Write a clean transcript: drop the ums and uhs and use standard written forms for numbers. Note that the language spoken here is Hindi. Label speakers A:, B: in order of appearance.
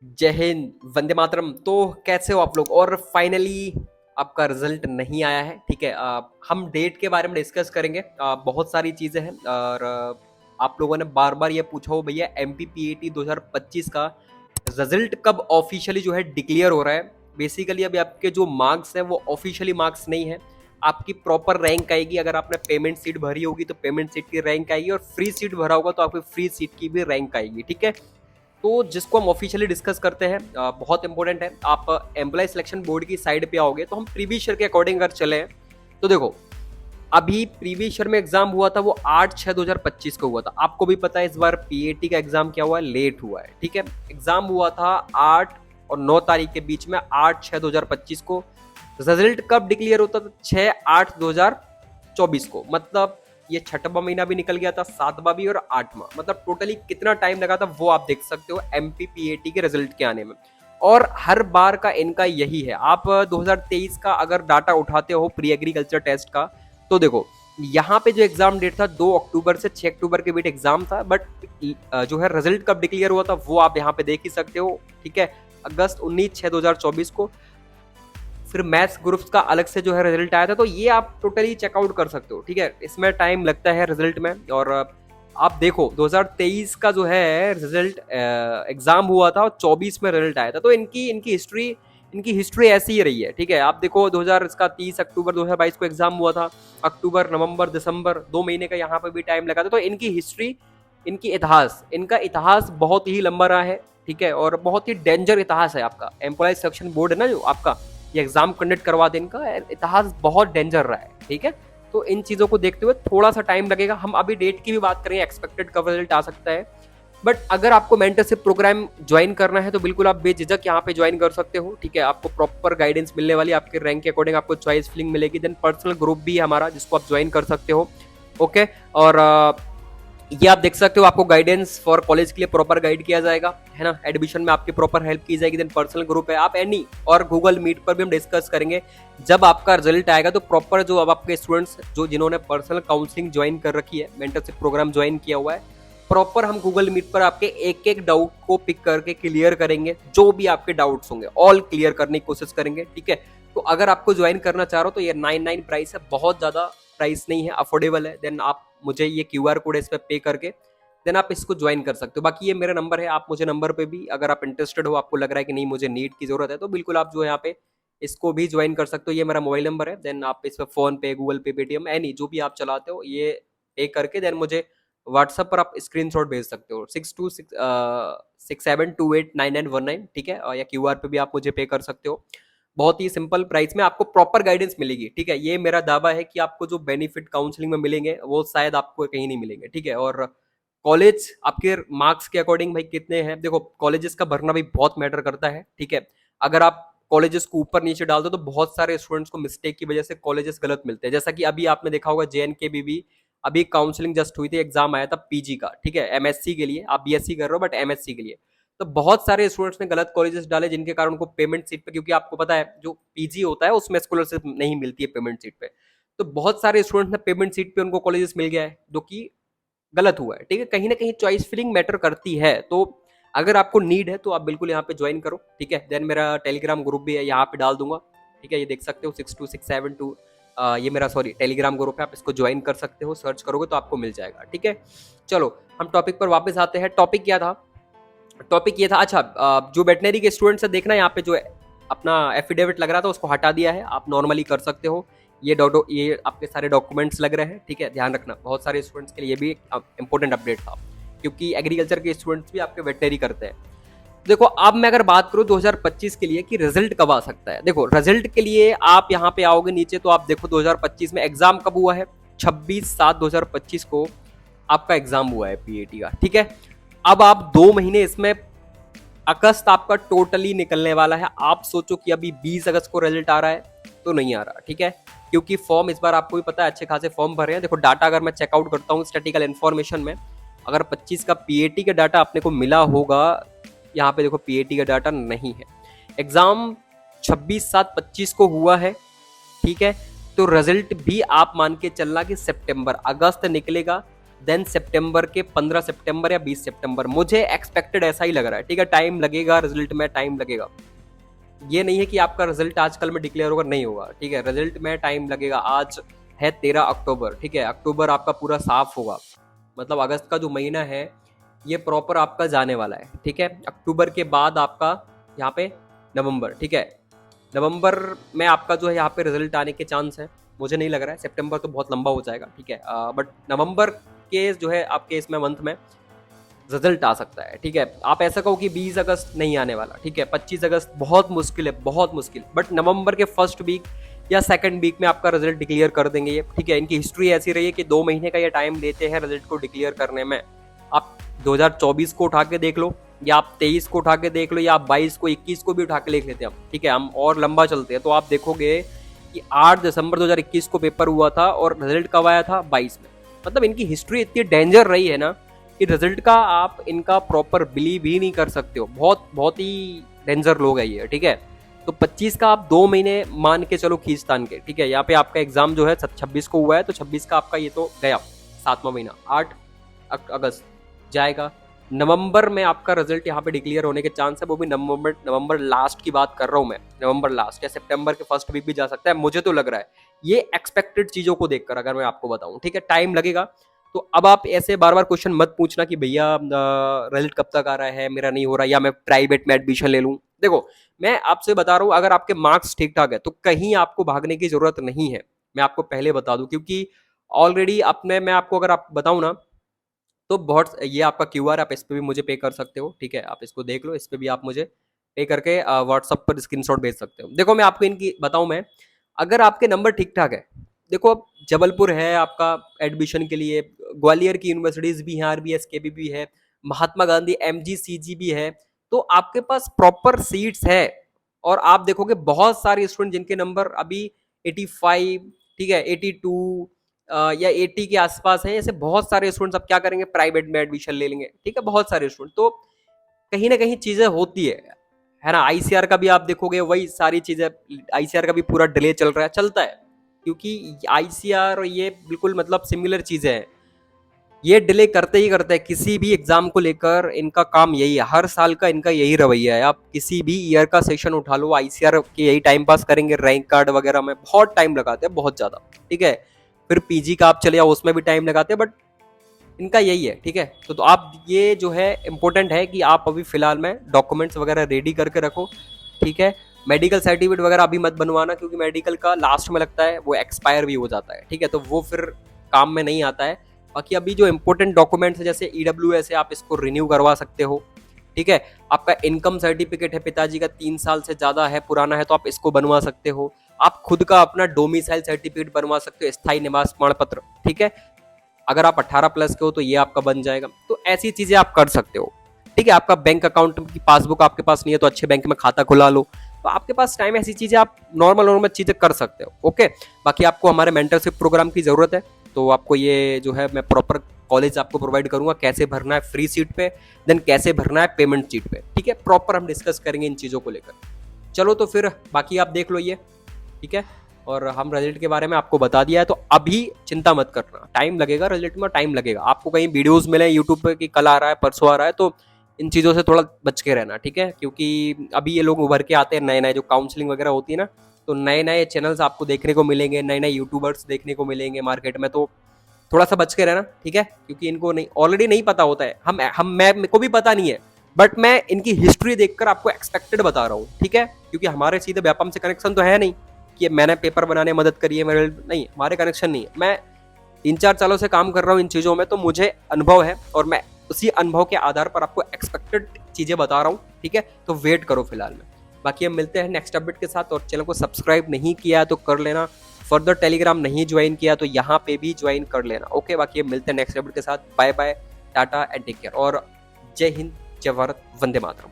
A: जय हिंद, वंदे मातरम। तो कैसे हो आप लोग? और फाइनली आपका रिजल्ट नहीं आया है, ठीक है। हम डेट के बारे में डिस्कस करेंगे। बहुत सारी चीज़ें हैं और आप लोगों ने बार बार ये पूछा हो भैया MPPAT 2025 का रिजल्ट कब ऑफिशियली जो है डिक्लेयर हो रहा है। बेसिकली अभी आपके जो मार्क्स हैं वो ऑफिशियली मार्क्स नहीं है। आपकी प्रॉपर रैंक आएगी। अगर आपने पेमेंट सीट भरी होगी तो पेमेंट सीट की रैंक आएगी, और फ्री सीट भरा होगा तो आपकी फ्री सीट की भी रैंक आएगी, ठीक है। तो जिसको हम ऑफिशियली डिस्कस करते हैं, बहुत इंपॉर्टेंट है। आप एम्प्लॉय सिलेक्शन बोर्ड की साइड पे आओगे तो हम प्रीवियस ईयर के अकॉर्डिंग अगर चले तो देखो, अभी प्रीवियस ईयर में एग्जाम हुआ था वो 8/6/2025 को हुआ था। आपको भी पता है इस बार PAT का एग्जाम क्या हुआ है, लेट हुआ है, ठीक है। एग्जाम हुआ था 8 और 9 तारीख के बीच में, 8/6/2025 को। रिजल्ट कब डिक्लेयर होता था? 6/8/2024 को। मतलब ये छठवां महीना भी निकल गया था, सातवां भी और आठवां। मतलब टोटली कितना टाइम लगा था वो आप देख सकते हो MPPAT के रिजल्ट के आने में। और हर बार का इनका यही है। आप 2023 का अगर डाटा उठाते हो प्री एग्रीकल्चर टेस्ट का, तो देखो यहाँ पे जो एग्जाम डेट था 2 अक्टूबर से 6 अक्टूबर के बीच एग्जाम था, बट जो है रिजल्ट कब डिक्लेयर हुआ था वो आप यहाँ पे देख ही सकते हो, ठीक है। अगस्त 19/6/2024 को। फिर मैथ्स ग्रुप्स का अलग से जो है रिजल्ट आया था, तो ये आप टोटली चेकआउट कर सकते हो, ठीक है। इसमें टाइम लगता है रिजल्ट में। और आप देखो 2023 का जो है रिजल्ट एग्जाम हुआ था और 24 में रिजल्ट आया था। तो इनकी हिस्ट्री ऐसी ही रही है, ठीक है। आप देखो 30 अक्टूबर 2022 को एग्जाम हुआ था। अक्टूबर, नवंबर, दिसंबर 2 महीने का यहाँ पे भी टाइम लगा था। तो इनकी हिस्ट्री, इनका इतिहास बहुत ही लंबा रहा है, ठीक है। और बहुत ही डेंजर इतिहास है आपका। एम्प्लॉय सिलेक्शन बोर्ड है ना जो आपका, ये एग्जाम कंडक्ट करवा दे, इनका इतिहास बहुत डेंजर रहा है, ठीक है। तो इन चीजों को देखते हुए थोड़ा सा टाइम लगेगा। हम अभी डेट की भी बात करें, एक्सपेक्टेड कब रिजल्ट आ सकता है। बट अगर आपको मेंटरशिप प्रोग्राम ज्वाइन करना है तो बिल्कुल आप बेझिझक यहाँ पे ज्वाइन कर सकते हो, ठीक है। आपको प्रॉपर गाइडेंस मिलने वाली, आपके रैंक के अकॉर्डिंग आपको चॉइस फिलिंग मिलेगी। देन पर्सनल ग्रुप भी है हमारा जिसको आप ज्वाइन कर सकते हो, ओके। और ये आप देख सकते हो, आपको गाइडेंस फॉर कॉलेज के लिए प्रॉपर गाइड किया जाएगा, है ना। एडमिशन में आपकी प्रॉपर हेल्प की जाएगी। देन पर्सनल ग्रुप है, आप एनी और गूगल मीट पर भी हम डिस्कस करेंगे। जब आपका रिजल्ट आएगा तो प्रॉपर जो अब आपके स्टूडेंट्स जो जिन्होंने पर्सनल काउंसलिंग ज्वाइन कर रखी है, मेंटरशिप प्रोग्राम ज्वाइन किया हुआ है, प्रॉपर हम गूगल मीट पर आपके एक एक डाउट को पिक करके क्लियर करेंगे। जो भी आपके डाउट्स होंगे ऑल क्लियर करने की कोशिश करेंगे, ठीक है। तो अगर आपको ज्वाइन करना चाह रहे हो तो ये 99 प्राइस है, बहुत ज्यादा प्राइस नहीं है, अफोर्डेबल है। देन आप मुझे ये QR कोड इस पर पे करके देन आप इसको ज्वाइन कर सकते हो। बाकी ये मेरा नंबर है, आप मुझे नंबर पे भी, अगर आप इंटरेस्टेड हो, आपको लग रहा है कि नहीं मुझे नीट की जरूरत है, तो बिल्कुल आप जो है यहाँ पे इसको भी ज्वाइन कर सकते हो। ये मेरा मोबाइल नंबर है। देन आप इस पर फोन पे, गूगल पे, पेटीएम, एनी जो भी आप चलाते हो, ये पे करके देन मुझे व्हाट्सएप पर आप स्क्रीनशॉट भेज सकते हो, 6267289919, ठीक है। या QR पे भी आप मुझे पे कर सकते हो। बहुत ही सिंपल प्राइस में आपको प्रॉपर गाइडेंस मिलेगी, ठीक है। ये मेरा दावा है कि आपको जो बेनिफिट काउंसलिंग में मिलेंगे वो शायद आपको कहीं नहीं मिलेंगे, ठीक है। और कॉलेज आपके मार्क्स के अकॉर्डिंग भाई कितने हैं, देखो कॉलेजेस का भरना भी बहुत मैटर करता है, ठीक है। अगर आप कॉलेजेस को ऊपर नीचे डाल दो तो बहुत सारे स्टूडेंट्स को मिस्टेक की वजह से कॉलेजेस गलत मिलते हैं। जैसा कि अभी आपने देखा होगा JNK भी अभी काउंसलिंग जस्ट हुई थी, एग्जाम आया था PG का, ठीक है। MSc के लिए, आप BSc कर रहे हो बट MSc के लिए। तो बहुत सारे स्टूडेंट्स ने गलत कॉलेजेस डाले जिनके कारण उनको पेमेंट सीट पे, क्योंकि आपको पता है जो PG होता है उसमें स्कॉलरशिप नहीं मिलती है पेमेंट सीट पे। तो बहुत सारे स्टूडेंट्स ने पेमेंट सीट पे उनको कॉलेजेस मिल गया है, जो कि गलत हुआ है, ठीक है। कहीं ना कहीं चॉइस फिलिंग मैटर करती है। तो अगर आपको नीड है तो आप बिल्कुल यहाँ पे ज्वाइन करो, ठीक है। देन मेरा टेलीग्राम ग्रुप भी है, यहाँ पे डाल दूंगा, ठीक है। ये देख सकते हो 62672, ये मेरा सॉरी टेलीग्राम ग्रुप है, आप इसको ज्वाइन कर सकते हो। सर्च करोगे तो आपको मिल जाएगा, ठीक है। चलो हम टॉपिक पर वापस आते हैं। टॉपिक क्या था? टॉपिक ये था, अच्छा जो वेटनरी के स्टूडेंट्स है, देखना यहाँ पे जो अपना एफिडेविट लग रहा था उसको हटा दिया है, आप नॉर्मली कर सकते हो। ये आपके सारे डॉक्यूमेंट्स लग रहे हैं, ठीक है। ध्यान रखना, बहुत सारे स्टूडेंट्स के लिए ये भी इंपॉर्टेंट अपडेट था, क्योंकि एग्रीकल्चर के स्टूडेंट्स भी आपके वेटनरी करते हैं। देखो अब मैं अगर बात करूं 2025 के लिए कि रिजल्ट कब आ सकता है, देखो रिजल्ट के लिए आप यहाँ पे आओगे नीचे तो आप देखो 2025 में एग्जाम कब हुआ है, 26/7/2025 को आपका एग्जाम हुआ है PAT का, ठीक है। अब आप 2 महीने इसमें, अगस्त आपका टोटली निकलने वाला है। आप सोचो कि अभी 20 अगस्त को रिजल्ट आ रहा है तो नहीं आ रहा, ठीक है। क्योंकि फॉर्म इस बार आपको भी पता है अच्छे खासे फॉर्म भरे हैं। देखो डाटा अगर मैं चेकआउट करता हूँ स्टैटिकल इन्फॉर्मेशन में, अगर 25 का PAT का डाटा अपने को मिला होगा, यहाँ पे देखो PAT का डाटा नहीं है। एग्जाम 26/7/25 को हुआ है, ठीक है। तो रिजल्ट भी आप मान के चलना कि सितंबर अगस्त निकलेगा, देन सितंबर के 15 सितंबर या 20 सितंबर, मुझे एक्सपेक्टेड ऐसा ही लग रहा है। ठीक है, टाइम लगेगा, रिजल्ट में टाइम लगेगा। ये नहीं है कि आपका रिजल्ट आजकल में डिक्लेयर होगा, नहीं होगा। ठीक है, रिजल्ट में टाइम लगेगा। आज है 13 अक्टूबर। ठीक है, अक्टूबर आपका पूरा साफ होगा, मतलब अगस्त का जो महीना है ये प्रॉपर आपका जाने वाला है। ठीक है, अक्टूबर के बाद आपका यहाँ पे नवंबर। ठीक है, नवंबर में आपका जो है यहाँ पे रिजल्ट आने के चांस है। मुझे नहीं लग रहा है, सितंबर तो बहुत लंबा हो जाएगा। ठीक है, बट नवंबर के जो है आपके इसमें मंथ में रिजल्ट आ सकता है। ठीक है, आप ऐसा कहो कि 20 अगस्त नहीं आने वाला। ठीक है, 25 अगस्त बहुत मुश्किल है, बहुत मुश्किल, बट नवंबर के फर्स्ट वीक या सेकंड वीक में आपका रिजल्ट डिक्लेयर कर देंगे ये। ठीक है, इनकी हिस्ट्री ऐसी रही है कि 2 महीने का ये टाइम लेते हैं रिजल्ट को डिक्लेयर करने में। आप 2024 को उठा के देख लो, या आप 23 को उठा के देख लो, या आप 22 को, 21 को भी उठा के देख लेते हैं हम। ठीक है, हम और लंबा चलते हैं तो आप देखोगे कि 8 दिसंबर 2021 को पेपर हुआ था और रिजल्ट कब आया था? 22 में। मतलब इनकी हिस्ट्री इतनी डेंजर रही है ना कि रिजल्ट का आप इनका प्रॉपर बिलीव ही नहीं कर सकते हो। बहुत बहुत ही डेंजर लोग है ये। ठीक है, तो 25 का आप 2 महीने मान के चलो खींचतान के। ठीक है, यहाँ पे आपका एग्जाम जो है 26 को हुआ है, तो 26 का आपका ये तो गया 7वां महीना। 8 अगस्त जाएगा। नवंबर में आपका रिजल्ट यहाँ पे डिक्लेयर होने के चांस है, वो भी नवंबर लास्ट की बात कर रहा हूँ मैं। नवंबर लास्ट या सितंबर के फर्स्ट वीक भी जा सकता है, मुझे तो लग रहा है ये एक्सपेक्टेड चीजों को देखकर, अगर मैं आपको बताऊं। ठीक है, टाइम लगेगा। तो अब आप ऐसे बार बार क्वेश्चन मत पूछना कि भैया रिजल्ट कब तक आ रहा है, मेरा नहीं हो रहा, या मैं प्राइवेट में एडमिशन ले लूं। देखो, मैं आपसे बता रहा हूं, अगर आपके मार्क्स ठीक ठाक है तो कहीं आपको भागने की जरूरत नहीं है। मैं आपको पहले बता दूं, क्योंकि ऑलरेडी अपने, मैं आपको अगर आप बताऊं ना, तो बहुत, ये आपका क्यूआर, आप इस पे भी मुझे पे कर सकते हो। ठीक है, आप इसको देख लो, इस पे भी आप मुझे पे करके व्हाट्सअप पर स्क्रीनशॉट भेज सकते हो। देखो, मैं आपको इनकी बताऊं, मैं अगर आपके नंबर ठीक ठाक है, देखो अब जबलपुर है आपका एडमिशन के लिए, ग्वालियर की यूनिवर्सिटीज भी हैं, आरबीएस के भी है, महात्मा गांधी एमजीसीजी भी है, तो आपके पास प्रॉपर सीट्स है। और आप देखोगे बहुत सारे स्टूडेंट जिनके नंबर अभी 85, ठीक है, 82 या 80 के आसपास है, ऐसे बहुत सारे स्टूडेंट्स अब क्या करेंगे, प्राइवेट में एडमिशन ले लेंगे। ठीक है, बहुत सारे स्टूडेंट, तो कहीं ना कहीं चीजें होती है ना। आईसीआर का भी आप देखोगे वही सारी चीजें, आईसीआर का भी पूरा डिले चल रहा है, चलता है, क्योंकि आईसीआर ये बिल्कुल मतलब सिमिलर चीजें हैं। ये डिले करते ही करते हैं किसी भी एग्जाम को लेकर, इनका काम यही है, हर साल का इनका यही रवैया है। आप किसी भी ईयर का सेशन उठा लो, आईसीआर के यही टाइम पास करेंगे, रैंक कार्ड वगैरह में बहुत टाइम लगाते हैं, बहुत ज्यादा। ठीक है, फिर पीजी का आप चले जाओ, उसमें भी टाइम लगाते हैं, बट इनका यही है। ठीक है, तो आप ये जो है इंपॉर्टेंट है कि आप अभी फिलहाल में डॉक्यूमेंट्स वगैरह रेडी करके रखो। ठीक है, मेडिकल सर्टिफिकेट वगैरह अभी मत बनवाना, क्योंकि मेडिकल का लास्ट में लगता है वो एक्सपायर भी हो जाता है। ठीक है, तो वो फिर काम में नहीं आता है। बाकी अभी जो इंपॉर्टेंट डॉक्यूमेंट्स है, जैसे ईडब्ल्यूएस है, आप इसको रिन्यू करवा सकते हो। ठीक है, आपका इनकम सर्टिफिकेट है पिताजी का 3 साल से ज्यादा है, पुराना है, तो आप इसको बनवा सकते हो। आप खुद का अपना डोमिसाइल सर्टिफिकेट बनवा सकते हो, स्थायी निवास प्रमाण पत्र। ठीक है, अगर आप 18 प्लस के हो तो ये आपका बन जाएगा। तो ऐसी चीजें आप कर सकते हो। ठीक है, आपका बैंक अकाउंट की पासबुक आपके पास नहीं है तो अच्छे बैंक में खाता खुला लो, तो आपके पास टाइम, ऐसी चीजें आप नॉर्मल चीजें कर सकते हो। ओके, बाकी आपको हमारे मेंटरशिप प्रोग्राम की जरूरत है, तो आपको ये जो है मैं प्रॉपर कॉलेज आपको प्रोवाइड करूंगा, कैसे भरना है फ्री सीट पे, देन कैसे भरना है पेमेंट सीट पे। ठीक है, प्रॉपर हम डिस्कस करेंगे इन चीजों को लेकर। चलो, तो फिर बाकी आप देख लो ये। ठीक है, और हम रिजल्ट के बारे में आपको बता दिया है, तो अभी चिंता मत करना, टाइम लगेगा, रिजल्ट में टाइम लगेगा। आपको कहीं वीडियोस मिले यूट्यूब पे कि कल आ रहा है, परसों आ रहा है, तो इन चीज़ों से थोड़ा बच के रहना। ठीक है, क्योंकि अभी ये लोग उभर के आते हैं, नए नए जो काउंसलिंग वगैरह होती है ना, तो नए नए चैनल्स आपको देखने को मिलेंगे, नए नए यूट्यूबर्स देखने को मिलेंगे मार्केट में, तो थोड़ा सा बच के रहना। ठीक है, क्योंकि इनको नहीं, ऑलरेडी नहीं पता होता है, मेरे को भी पता नहीं है, बट मैं इनकी हिस्ट्री देखकर आपको एक्सपेक्टेड बता रहा हूँ। ठीक है, क्योंकि हमारे सीधे व्यापम से कनेक्शन तो है नहीं कि मैंने पेपर बनाने में मदद करी है, मेरे नहीं, हमारे कनेक्शन नहीं है। मैं 3-4 सालों से काम कर रहा हूँ इन चीज़ों में, तो मुझे अनुभव है, और मैं उसी अनुभव के आधार पर आपको एक्सपेक्टेड चीज़ें बता रहा हूँ। ठीक है, तो वेट करो फिलहाल में। बाकी हम मिलते हैं नेक्स्ट अपडेट के साथ, और चैनल को सब्सक्राइब नहीं किया तो कर लेना, फर्दर टेलीग्राम नहीं ज्वाइन किया तो यहाँ पे भी ज्वाइन कर लेना। ओके, बाकी हम मिलते हैं नेक्स्ट अपडेट के साथ। Bye bye, tata and take care, और जय हिंद, जय भारत, वंदे मातरम।